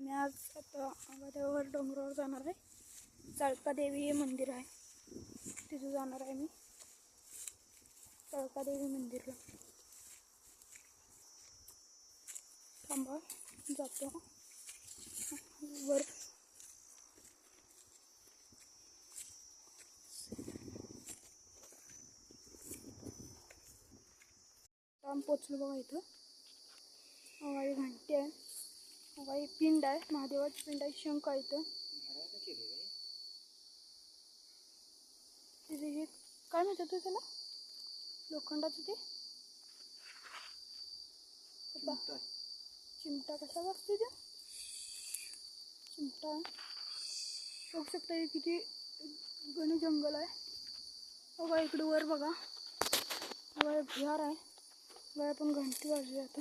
मी आज आता आवाजावर डोंगरावर जाणार आहे. चळकादेवी हे मंदिर आहे, तिथे जाणार आहे मी. चळकादेवी मंदिरला थांबा, जातो वर. आम्ही पोचलो बघा. इथं अगाई घंटी आहे, अगाई पिंड आहे, महादेवाची पिंड आहे, शंख आहे. इथं तिथे हे काय म्हणतात तो त्याला, लोखंडाचं ते चिमटा कसा बसतो ते चिमटा. बघू शकता हे किती घन जंगल आहे. बघा इकडे वर बघा, बघा बिहार आहे. बघा पण घंटी वाजली आता.